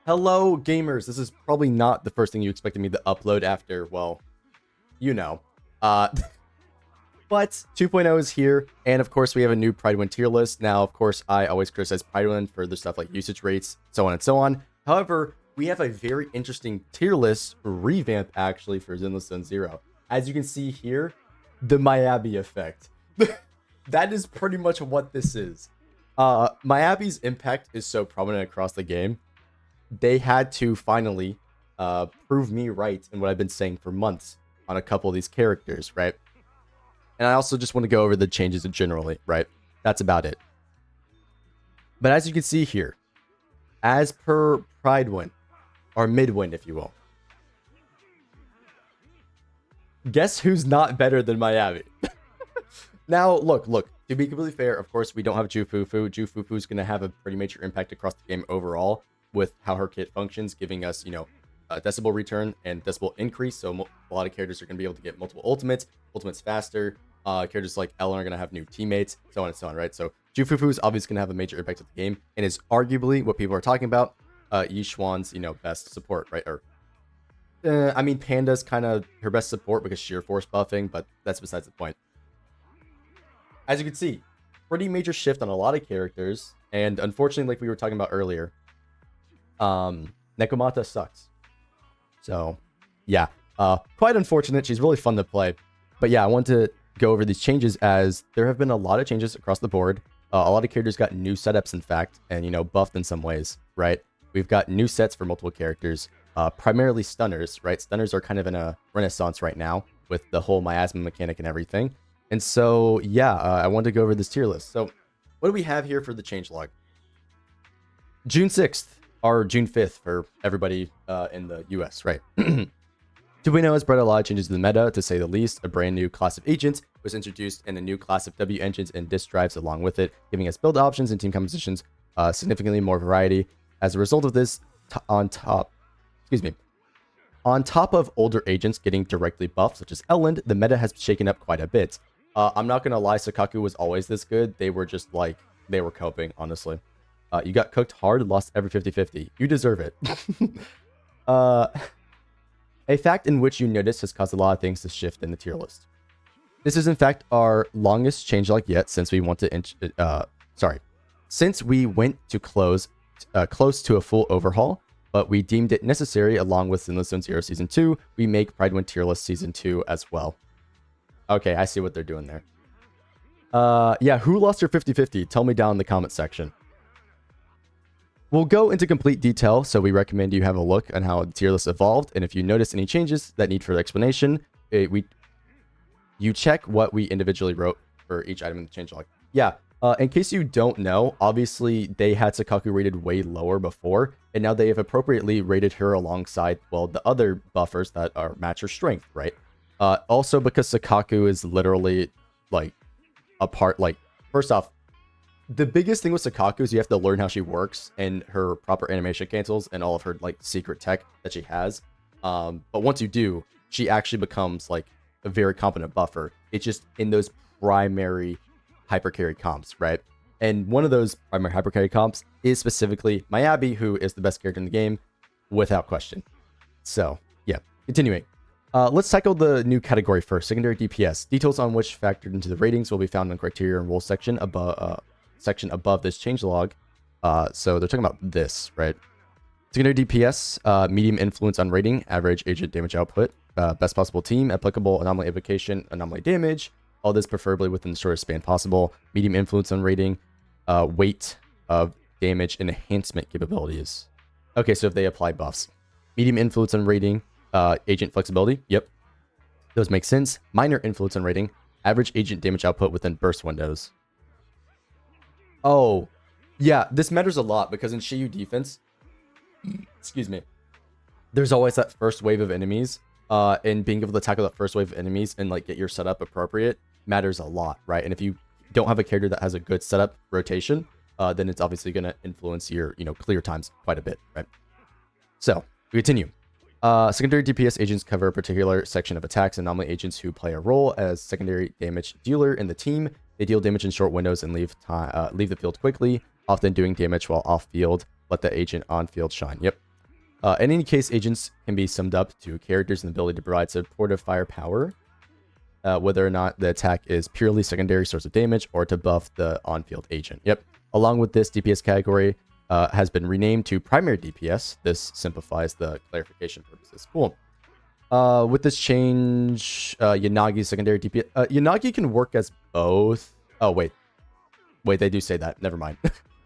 Hello, gamers. This is probably not the first thing you expected me to upload after, well, you know. Uh, but 2.0 is here, and of course we have a new Prydwen tier list. Now, of course, I always criticize Prydwen for the stuff like usage rates, so on and so on. However, we have a very interesting tier list revamp, actually, for Zenless Zone 0. As you can see here, the MIYABI effect. That is pretty much what this is. MIYABI's impact is so prominent across the game. They had to finally prove me right in what I've been saying for months on a couple of these characters, right? And I also just want to go over the changes generally, right? That's about it. But as you can see here, as per Prydwen, or Midwind, if you will, guess who's not better than MIYABI? Now, look, to be completely fair, of course, we don't have Jufufu. Jufufu is going to have a pretty major impact across the game overall with how her kit functions, giving us, a decibel return and decibel increase. So a lot of characters are going to be able to get multiple ultimates faster. Characters like Ellen are going to have new teammates, so on and so on, right? So Jufufu is obviously going to have a major impact on the game and is arguably what people are talking about. Yishuan's, best support, right? Or, I mean, Panda's kind of her best support because sheer force buffing, but that's besides the point. As you can see, pretty major shift on a lot of characters, and unfortunately, like we were talking about earlier, Nekomata sucks. So, yeah, quite unfortunate. She's really fun to play. But yeah, I want to go over these changes as there have been a lot of changes across the board. A lot of characters got new setups, in fact, and, buffed in some ways, right? We've got new sets for multiple characters, primarily stunners, right? Stunners are kind of in a renaissance right now with the whole miasma mechanic and everything. And so, yeah, I wanted to go over this tier list. So, what do we have here for the changelog? June 6th, or June 5th for everybody in the US, right? 2.0 has brought a lot of changes to the meta, to say the least. A brand new class of agents was introduced, and a new class of W engines and disk drives along with it, giving us build options and team compositions, significantly more variety. As a result of this, on top of older agents getting directly buffed, such as Elend, the meta has shaken up quite a bit. I'm not gonna lie, Sakaku was always this good. They were just like, they were coping, honestly. You got cooked hard, lost every 50-50. You deserve it. A fact in which you notice has caused a lot of things to shift in the tier list. This is in fact our longest changelog yet since we want to since we went to close to a full overhaul, but we deemed it necessary along with Zenless Zone 0 Season 2, we make Prydwen tier list Season 2 as well. Okay, I see what they're doing there. Yeah, who lost your 50-50? Tell me down in the comment section. We'll go into complete detail, so we recommend you have a look on how the tier list evolved, and if you notice any changes that need further explanation, you check what we individually wrote for each item in the changelog. Yeah, in case you don't know, obviously they had Sakaku rated way lower before, and now they have appropriately rated her alongside, well, the other buffers that are match her strength, right? Also because Sakaku is literally, like, first off, the biggest thing with Sakaku is you have to learn how she works and her proper animation cancels and all of her, like, secret tech that she has. But once you do, she actually becomes, like, a very competent buffer. It's just in those primary hypercarry comps, right? And one of those primary hypercarry comps is specifically MIYABI, who is the best character in the game, without question. So, yeah, continuing. Let's tackle the new category first, secondary DPS. Details on which factored into the ratings will be found in the criteria and rules section above this changelog. So they're talking about this, right? Secondary DPS, medium influence on rating, average agent damage output, best possible team, applicable anomaly evocation, anomaly damage, all this preferably within the shortest span possible, medium influence on rating, weight of damage and enhancement capabilities. Okay, so if they apply buffs. Medium influence on rating, agent flexibility, yep. Those make sense. Minor influence on rating, average agent damage output within burst windows. Oh, yeah, this matters a lot because in Shiyu defense, excuse me, there's always that first wave of enemies, and being able to tackle that first wave of enemies and, like, get your setup appropriate matters a lot, right? And if you don't have a character that has a good setup rotation, then it's obviously going to influence your, clear times quite a bit, right? So, we continue. Secondary DPS agents cover a particular section of attacks and anomaly agents who play a role as secondary damage dealer in the team. They deal damage in short windows and leave the field quickly, often doing damage while off field. Let the agent on field shine. Yep. In any case, agents can be summed up to characters and the ability to provide supportive firepower, whether or not the attack is purely secondary source of damage or to buff the on-field agent. Yep. Along with this, DPS category has been renamed to primary DPS. This simplifies the clarification purposes. Cool. With this change, Yanagi's secondary DPS. Yanagi can work as both. Oh, wait. Wait, they do say that. Never mind.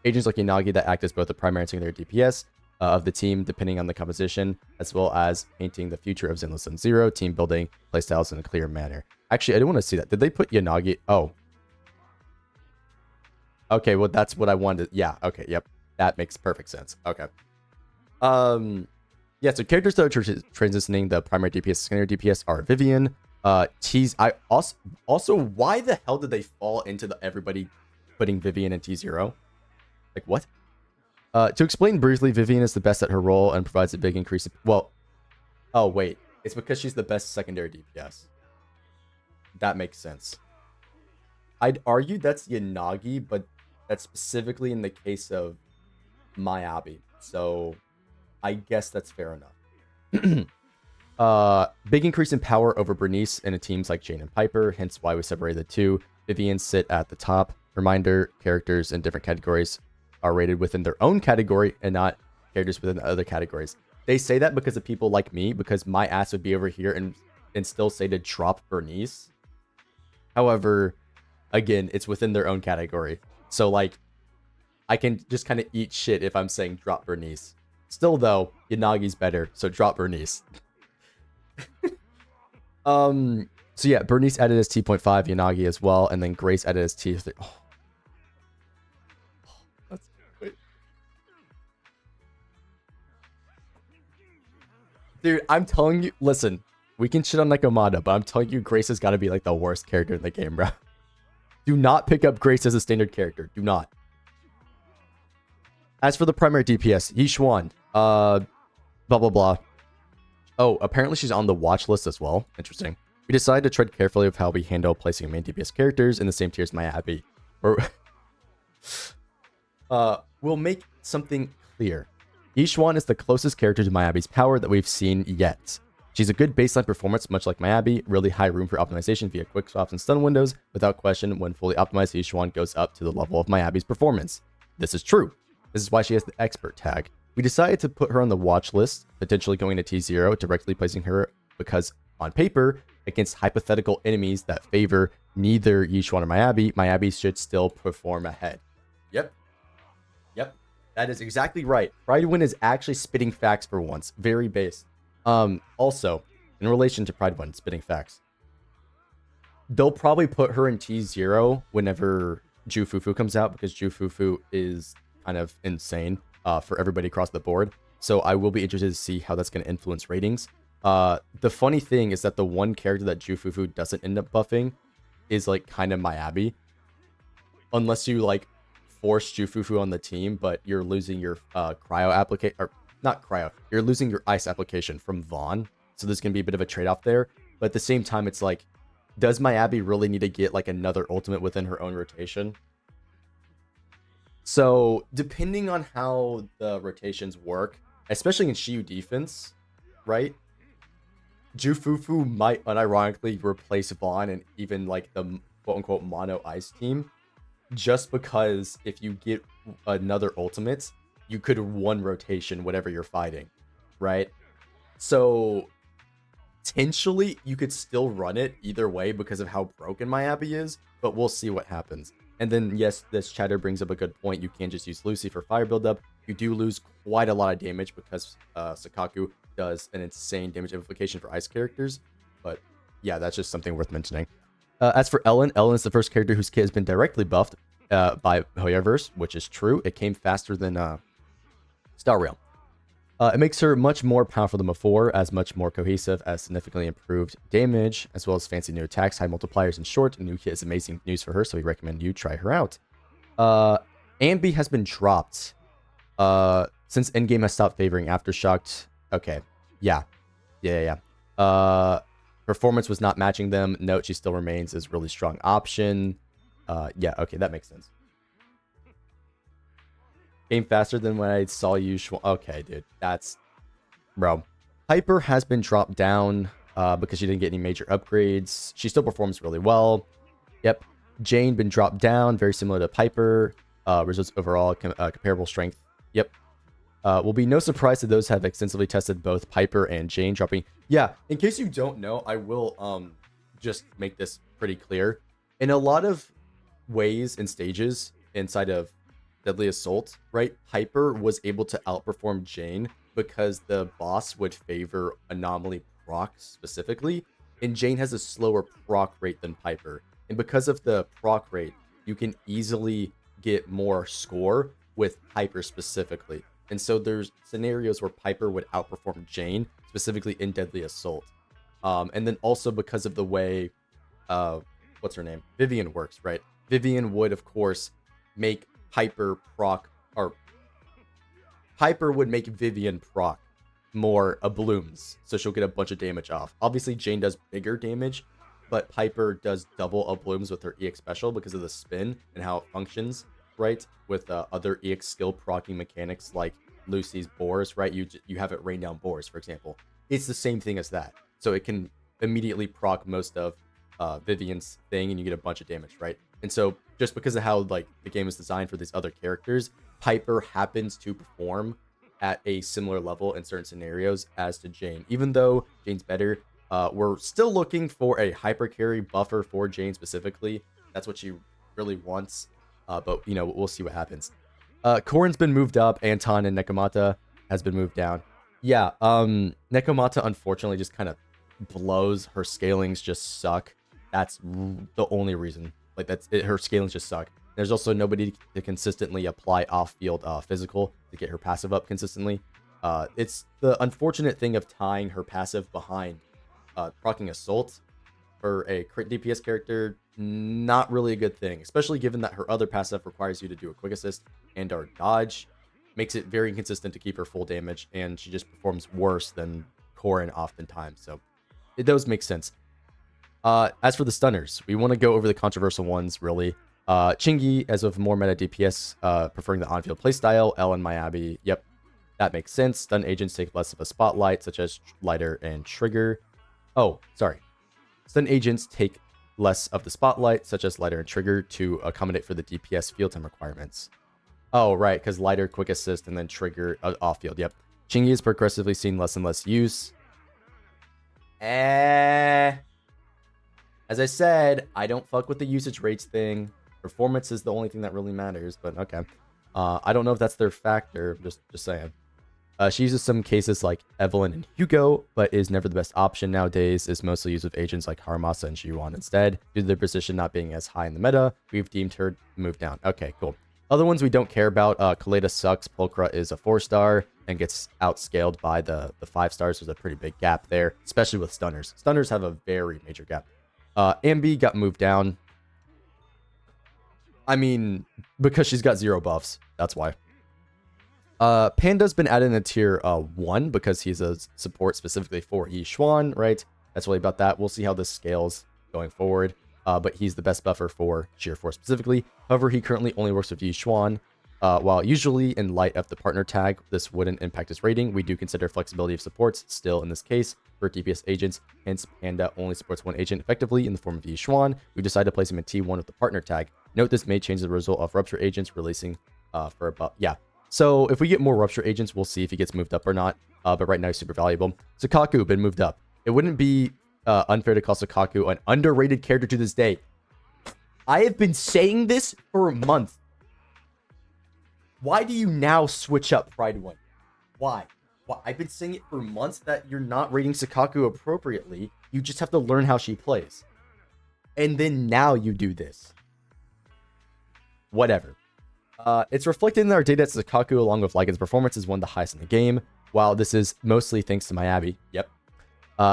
Agents like Yanagi that act as both the primary and secondary DPS of the team, depending on the composition, as well as painting the future of Zenless and Zero, team building, playstyles in a clear manner. Actually, I didn't want to see that. Did they put Yanagi? Oh. Okay, well, that's what I wanted. Yeah, okay, yep. That makes perfect sense. Okay. Yeah, so characters that are transitioning the primary DPS and secondary DPS are Vivian, I also, why the hell did they fall into everybody putting Vivian in T0? Like, what? To explain briefly, Vivian is the best at her role and provides a big increase. Well, oh, wait. It's because she's the best secondary DPS. That makes sense. I'd argue that's Yanagi, but that's specifically in the case of MIYABI. So I guess that's fair enough. Big increase in power over Bernice in teams like Jane and Piper, hence why we separated the two. Vivian sit at the top. Reminder, characters in different categories are rated within their own category and not characters within other categories. They say that because of people like me, because my ass would be over here and still say to drop Bernice. However, again, it's within their own category. So, like, I can just kind of eat shit if I'm saying drop Bernice. Still, though, Yanagi's better, so drop Bernice. So yeah, Bernice added as T.5, Yanagi as well, and then Grace added as T3. Oh. That's great. Dude, I'm telling you, listen, we can shit on Nekomata, but I'm telling you, Grace has got to be like the worst character in the game, bro. Do not pick up Grace as a standard character. Do not. As for the primary DPS, Yixuan, blah, blah, blah. Oh, apparently she's on the watch list as well. Interesting. We decided to tread carefully with how we handle placing main DPS characters in the same tier as MIYABI. We'll make something clear. Yixuan is the closest character to MIYABI's power that we've seen yet. She's a good baseline performance, much like MIYABI, really high room for optimization via quick swaps and stun windows. Without question, when fully optimized, Yixuan goes up to the level of MIYABI's performance. This is true. This is why she has the expert tag. We decided to put her on the watch list, potentially going to T0, directly placing her because, on paper, against hypothetical enemies that favor neither Yixuan or MIYABI, MIYABI should still perform ahead. Yep. Yep. That is exactly right. Prydwen is actually spitting facts for once. Very based. Also, in relation to Prydwen spitting facts, they'll probably put her in T0 whenever Jufufu comes out, because Jufufu is kind of insane for everybody across the board. So I will be interested to see how that's going to influence ratings. The funny thing is that the one character that Jufufu doesn't end up buffing is like kind of MIYABI. Unless you like force Jufufu on the team, but you're losing your cryo application, or not cryo, you're losing your ice application from Vaughn. So there's going to be a bit of a trade-off there. But at the same time, it's like, does MIYABI really need to get like another ultimate within her own rotation? So depending on how the rotations work, especially in Shiyu defense, right? Jufufu might unironically replace Vaughn and even like the quote-unquote mono ice team, just because if you get another ultimate, you could one rotation whatever you're fighting, right? So potentially you could still run it either way because of how broken MIYABI is, but we'll see what happens. And then, yes, this chatter brings up a good point. You can't just use Lucy for fire buildup. You do lose quite a lot of damage because Sakaku does an insane damage amplification for ice characters. But yeah, that's just something worth mentioning. As for Ellen, Ellen is the first character whose kit has been directly buffed by Hoyoverse, which is true. It came faster than Star Rail. It makes her much more powerful than before, as much more cohesive, as significantly improved damage, as well as fancy new attacks, high multipliers, and short. A new kit is amazing news for her, so we recommend you try her out. Ambi has been dropped since Endgame has stopped favoring Aftershock. Okay, yeah. Performance was not matching them. Note, she still remains as really strong option. Yeah, okay, that makes sense. Came faster than when I saw you. Okay, dude, that's Bro, Piper has been dropped down because she didn't get any major upgrades. She still performs really well. Yep. Jane been dropped down, very similar to Piper. Results overall, comparable strength. Yep. Will be no surprise that those have extensively tested both Piper and Jane dropping. Yeah, in case you don't know, I will just make this pretty clear. In a lot of ways and stages inside of Deadly Assault, right, Piper was able to outperform Jane because the boss would favor anomaly proc specifically, and Jane has a slower proc rate than Piper. And because of the proc rate, you can easily get more score with Piper specifically. And so there's scenarios where Piper would outperform Jane, specifically in Deadly Assault. And then also because of the way, what's her name? Vivian works, right? Vivian would, of course, make Piper proc, or Piper would make Vivian proc more blooms, so she'll get a bunch of damage off. Obviously, Jane does bigger damage, but Piper does double blooms with her EX special because of the spin and how it functions, right? With other EX skill procking mechanics like Lucy's boars, right? You have it rain down boars, for example. It's the same thing as that. So it can immediately proc most of Vivian's thing, and you get a bunch of damage, right? And so just because of how like the game is designed for these other characters, Piper happens to perform at a similar level in certain scenarios as to Jane. Even though Jane's better, we're still looking for a hyper carry buffer for Jane specifically. That's what she really wants. But, you know, we'll see what happens. Corrin's been moved up. Anton and Nekomata has been moved down. Yeah, Nekomata unfortunately just kind of blows. Her scalings just suck. That's the only reason. Like, that's it, her scalings just suck. There's also nobody to consistently apply off-field physical to get her passive up consistently. It's the unfortunate thing of tying her passive behind proccing Assault for a crit DPS character. Not really a good thing, especially given that her other passive requires you to do a quick assist and or dodge. Makes it very inconsistent to keep her full damage, and she just performs worse than Corrin oftentimes. So it does make sense. As for the stunners, we want to go over the controversial ones, really. Chingy, as of more meta DPS, preferring the on-field playstyle. L and MIYABI, yep, that makes sense. Stun agents take less of a spotlight, such as Lighter and Trigger. Oh, sorry. Stun agents take less of the spotlight, such as Lighter and Trigger, to accommodate for the DPS field time requirements. Oh, right, because Lighter, Quick Assist, and then Trigger off-field, yep. Chingy is progressively seen less and less use. As I said, I don't fuck with the usage rates thing. Performance is the only thing that really matters, but okay. I don't know if that's their factor, just saying. She uses some cases like Evelyn and Hugo, but is never the best option nowadays. Is mostly used with agents like Haramasa and Jiwon instead. Due to their position not being as high in the meta, we've deemed her move down. Okay, cool. Other ones we don't care about, Kaleda sucks. Pulchra is a 4-star and gets outscaled by the 5 stars. There's a pretty big gap there, especially with stunners. Stunners have a very major gap. Ambi got moved down. I mean, because she's got 0 buffs. That's why. Panda's been added in a tier 1 because he's a support specifically for Yi Xuan, right? That's really about that. We'll see how this scales going forward. But he's the best buffer for Tier 4 specifically. However, he currently only works with Yi Xuan. While usually in light of the partner tag, this wouldn't impact his rating, we do consider flexibility of supports still in this case for DPS agents. Hence, Panda only supports one agent effectively in the form of Yi Xuan. We decided to place him in T1 with the partner tag. Note this may change the result of Rupture agents releasing for about, yeah. So if we get more Rupture agents, we'll see if he gets moved up or not. But right now he's super valuable. Sukaku been moved up. It wouldn't be unfair to call Sukaku an underrated character to this day. I have been saying this for a month. Why do you now switch up Prydwen? Why? I've been saying it for months that you're not rating Sukaku appropriately. You just have to learn how she plays. And then now you do this. Whatever. It's reflected in our data that Sukaku, along with Lycan's performance, is one of the highest in the game. While this is mostly thanks to MIYABI. Yep.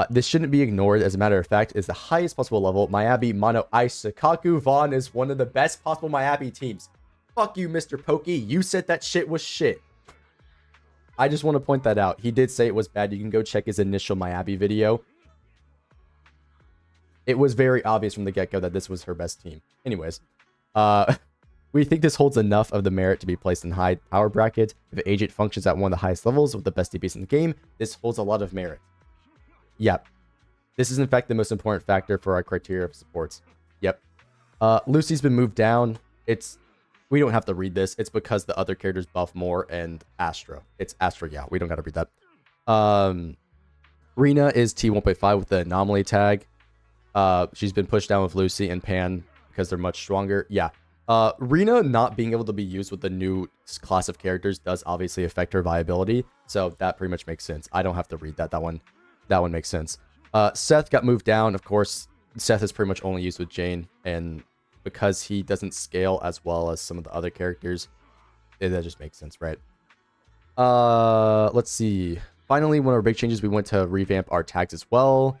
This shouldn't be ignored. As a matter of fact, it's the highest possible level. MIYABI, Mono, Ice, Sukaku, Vaughn is one of the best possible MIYABI teams. Fuck you, Mr. Pokey. You said that shit was shit. I just want to point that out. He did say it was bad. You can go check his initial MIYABI video. It was very obvious from the get-go that this was her best team. Anyways. We think this holds enough of the merit to be placed in high power bracket. If an agent functions at one of the highest levels with the best DPS in the game, this holds a lot of merit. Yep. This is in fact the most important factor for our criteria of supports. Yep. Lucy's been moved down. We don't have to read this. It's because the other characters buff more, and Astra. It's Astra, yeah. We don't gotta read that. Rina is T1.5 with the anomaly tag. She's been pushed down with Lucy and Pan because they're much stronger. Yeah. Rina not being able to be used with the new class of characters does obviously affect her viability. So that pretty much makes sense. I don't have to read that. That one makes sense. Seth got moved down. Of course, Seth is pretty much only used with Jane, and because he doesn't scale as well as some of the other characters, that just makes sense, right? Let's see. Finally, one of our big changes, we went to revamp our tags as well.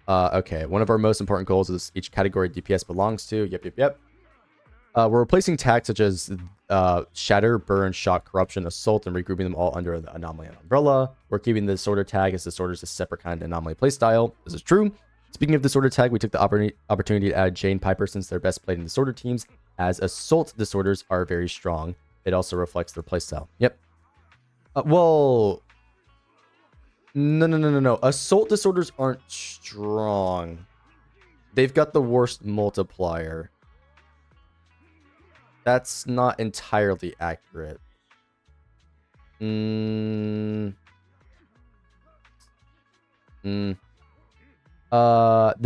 Okay, one of our most important goals is each category DPS belongs to. Yep. We're replacing tags such as Shatter, Burn, Shock, Corruption, Assault, and regrouping them all under the Anomaly umbrella. We're keeping the Disorder tag as Disorder is a separate kind of Anomaly playstyle. This is true. Speaking of Disorder tag, we took the opportunity to add Jane Piper since they're best played in Disorder teams, as Assault Disorders are very strong. It also reflects their playstyle. Yep. Well... No. Assault Disorders aren't strong. They've got the worst multiplier. That's not entirely accurate. The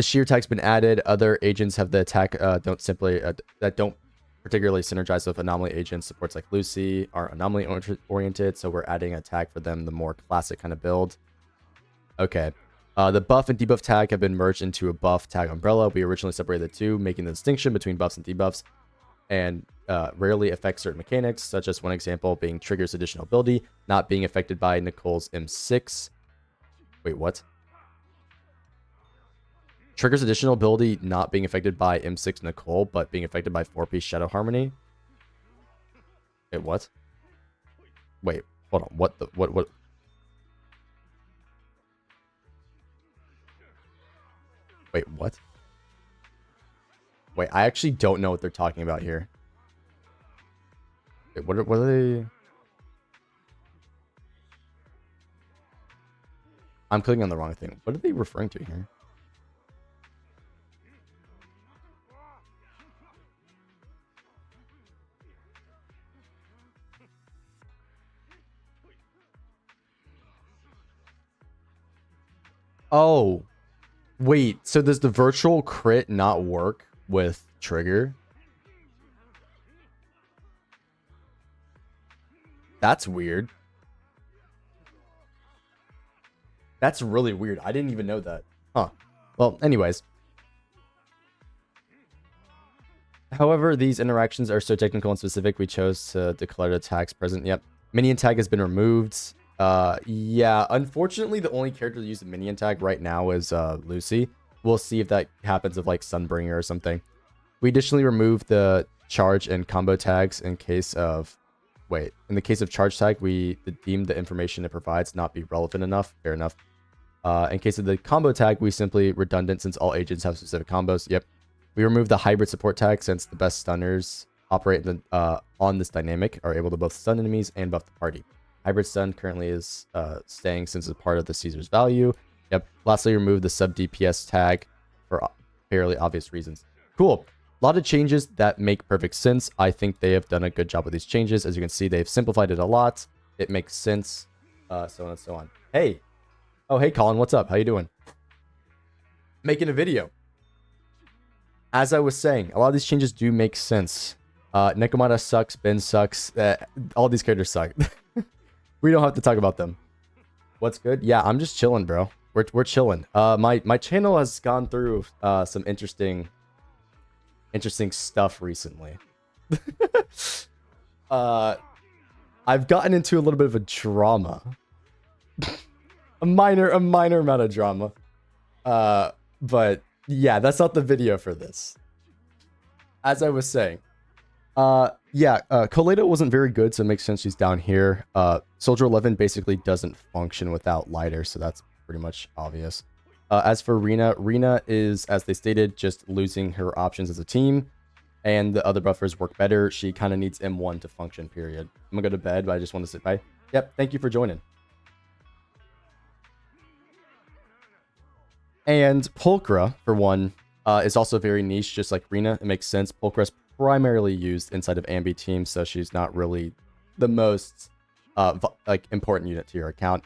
sheer tag's been added. Other agents have the attack that don't particularly synergize with anomaly agents. Supports like Lucy are anomaly oriented, so we're adding a tag for them, the more classic kind of build. Okay. The buff and debuff tag have been merged into a buff tag umbrella. We originally separated the two, making the distinction between buffs and debuffs, and rarely affects certain mechanics, such as one example being Trigger's additional ability not being affected by Nicole's M6. Wait, what? Trigger's additional ability not being affected by M6 Nicole, but being affected by 4-piece Shadow Harmony? Wait, what? Wait, hold on. What? Wait, what? Wait, I actually don't know what they're talking about here. Wait, what are they? I'm clicking on the wrong thing. What are they referring to here? Oh, wait. So does the virtual crit not work with Trigger? That's weird. That's really weird. I didn't even know that. Huh. Well, anyways. However, these interactions are so technical and specific, we chose to declare the tags present. Yep. Minion tag has been removed. Yeah, unfortunately, the only character to use the minion tag right now is Lucy. We'll see if that happens with like Sunbringer or something. We additionally removed the charge and combo tags in case of... Wait, in the case of charge tag, we deemed the information it provides not be relevant enough. Fair enough. In case of the combo tag, we simply redundant since all agents have specific combos. Yep. We removed the hybrid support tag since the best stunners operate on this dynamic are able to both stun enemies and buff the party. Hybrid stun currently is staying since it's part of the Caesar's value. Yep. Lastly, remove the sub DPS tag for fairly obvious reasons. Cool. A lot of changes that make perfect sense. I think they have done a good job with these changes. As you can see, they've simplified it a lot. It makes sense. So on and so on. Hey. Oh, hey, Colin. What's up? How you doing? Making a video. As I was saying, a lot of these changes do make sense. Nekomata sucks. Ben sucks. All these characters suck. We don't have to talk about them. What's good? Yeah, I'm just chilling, bro. We're chilling. My channel has gone through some interesting stuff recently. I've gotten into a little bit of a drama. a minor amount of drama. But yeah, that's not the video for this. As I was saying, Colado wasn't very good, so it makes sense she's down here. Soldier 11 basically doesn't function without Lighter, so that's pretty much obvious. As for Rina is, as they stated, just losing her options as a team. and the other buffers work better. She kind of needs M1 to function, period. I'm gonna go to bed, but I just want to sit by. Yep, thank you for joining. And Pulchra, for one, is also very niche, just like Rina. It makes sense. Pulchra is primarily used inside of Ambi teams, so she's not really the most important unit to your account.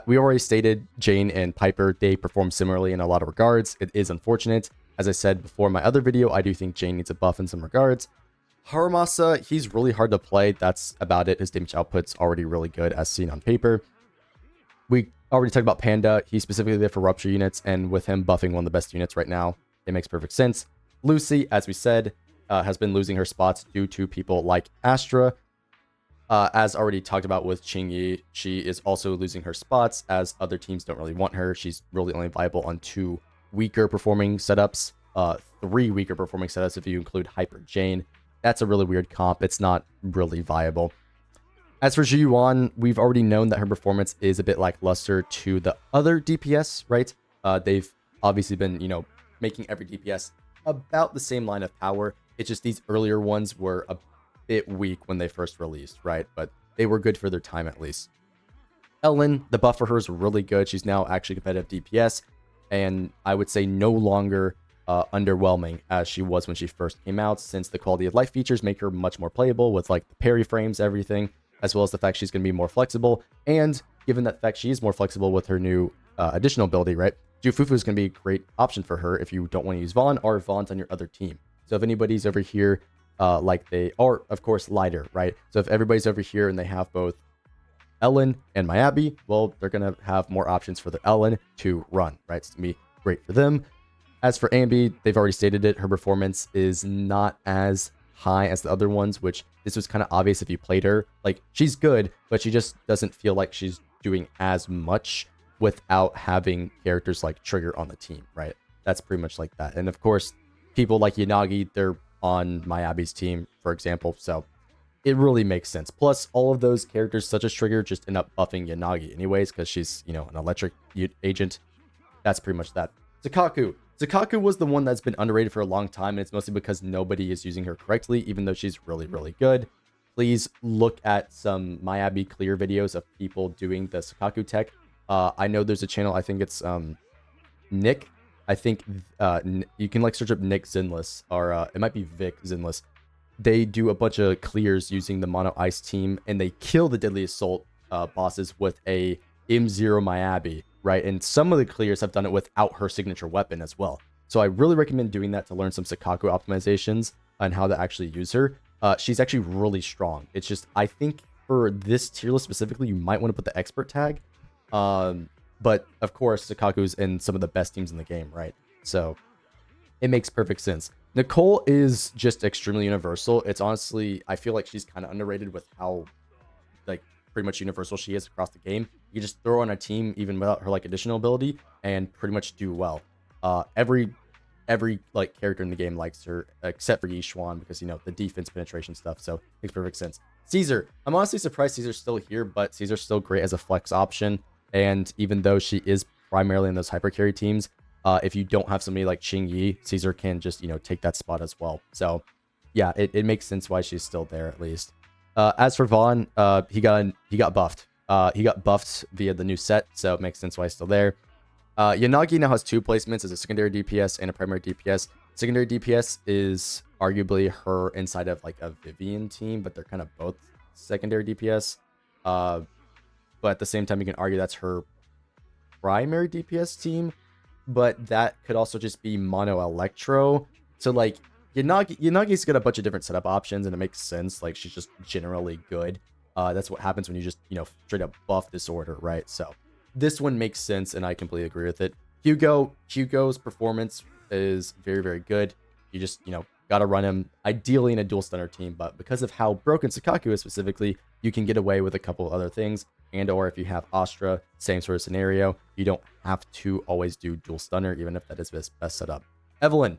We already stated Jane and Piper, they perform similarly in a lot of regards. It is unfortunate. As I said before in my other video, I do think Jane needs a buff in some regards. Haramasa, he's really hard to play. That's about it. His damage output's already really good as seen on paper. We already talked about Panda. He's specifically there for rupture units, and with him buffing one of the best units right now, it makes perfect sense. Lucy, as we said, has been losing her spots due to people like Astra. As already talked about with Qingyi, she is also losing her spots as other teams don't really want her. She's really only viable on 2 weaker performing setups, 3 weaker performing setups if you include Hyper Jane. That's a really weird comp. It's not really viable. As for Zhu Yuan, we've already known that her performance is a bit lackluster to the other DPS, right? They've obviously been, making every DPS about the same line of power. It's just these earlier ones were a bit weak when they first released, right? But they were good for their time at least. Ellen, the buff for her is really good. She's now actually competitive DPS, and I would say no longer underwhelming as she was when she first came out, since the quality of life features make her much more playable with the parry frames, everything, as well as the fact she's going to be more flexible. And given that fact she is more flexible with her new additional ability, right? Jufufu is going to be a great option for her if you don't want to use Vaughn, or Vaughn's on your other team. So if anybody's over here, they are, of course, lighter, right? So if everybody's over here and they have both Ellen and MIYABI, well, they're going to have more options for the Ellen to run, right? It's going to be great for them. As for Ambi, they've already stated it. Her performance is not as high as the other ones, which this was kind of obvious if you played her. She's good, but she just doesn't feel like she's doing as much without having characters like Trigger on the team, right? That's pretty much like that. And of course, people like Yanagi, they're on MIYABI's team, for example, so it really makes sense. Plus, all of those characters, such as Trigger, just end up buffing Yanagi anyways, because she's, an electric agent. That's pretty much that. Zakaku. Zakaku was the one that's been underrated for a long time, and it's mostly because nobody is using her correctly, even though she's really, really good. Please look at some MIYABI clear videos of people doing the Zakaku tech. I know there's a channel, I think it's Nick. I think you can search up Nick Zenless, or it might be Vic Zenless. They do a bunch of clears using the Mono Ice team, and they kill the Deadly Assault bosses with a M0 MIYABI, right? And some of the clears have done it without her signature weapon as well. So I really recommend doing that to learn some Zakaku optimizations and how to actually use her. She's actually really strong. It's just, I think for this tier list specifically, you might want to put the expert tag. But of course, Zakaku's in some of the best teams in the game, right? So it makes perfect sense. Nicole is just extremely universal. It's honestly, I feel like she's kind of underrated with how pretty much universal she is across the game. You just throw her on a team even without her additional ability and pretty much do well. Every character in the game likes her, except for Yishuan, because the defense penetration stuff. So it makes perfect sense. Caesar, I'm honestly surprised Caesar's still here, but Caesar's still great as a flex option. And even though she is primarily in those hyper carry teams, if you don't have somebody like Qingyi, Caesar can just take that spot as well. So yeah, it makes sense why she's still there at least. As for Vaughn, he got buffed. He got buffed via the new set, so it makes sense why he's still there. Yanagi now has 2 placements as a secondary DPS and a primary DPS. Secondary DPS is arguably her inside of a Vivian team, but they're kind of both secondary DPS. But at the same time, you can argue that's her primary DPS team, but that could also just be mono Electro. So Yanagi's got a bunch of different setup options, and it makes sense. She's just generally good. That's what happens when you just, straight up buff disorder, right? So this one makes sense, and I completely agree with it. Hugo's performance is very, very good. You just, gotta run him ideally in a dual stunner team, but because of how broken Zakaku is specifically, you can get away with a couple of other things. And or if you have Astra, same sort of scenario, you don't have to always do dual stunner, even if that is best setup. Evelyn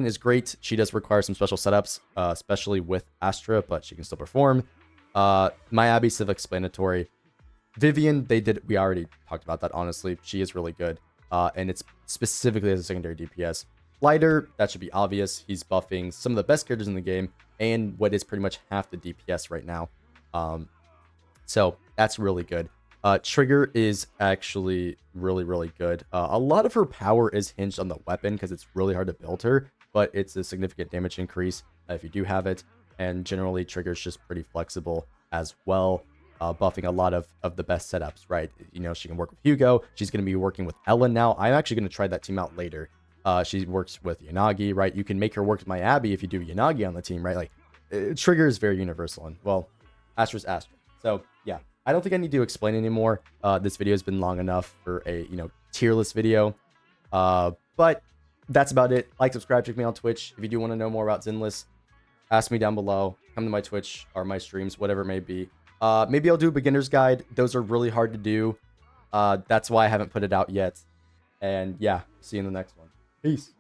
is great. She does require some special setups, especially with Astra, but she can still perform. MIYABI, self-explanatory. Vivian, we already talked about that, honestly. She is really good, and it's specifically as a secondary DPS. Lighter, that should be obvious. He's buffing some of the best characters in the game and what is pretty much half the DPS right now. So that's really good. Trigger is actually really, really good. A lot of her power is hinged on the weapon because it's really hard to build her, but it's a significant damage increase if you do have it. And generally, Trigger's just pretty flexible as well, buffing a lot of the best setups, right? You know, she can work with Hugo. She's going to be working with Ellen now. I'm actually going to try that team out later. She works with Yanagi, right? You can make her work with MIYABI if you do Yanagi on the team, right? Like, Trigger is very universal, and, well, Astra's Astra. So, yeah. I don't think I need to explain anymore. This video has been long enough for a, tier list video. But that's about it. Like, subscribe, check me out on Twitch. If you do want to know more about Zenless, ask me down below. Come to my Twitch or my streams, whatever it may be. Maybe I'll do a beginner's guide. Those are really hard to do. That's why I haven't put it out yet. And yeah, see you in the next one. Peace.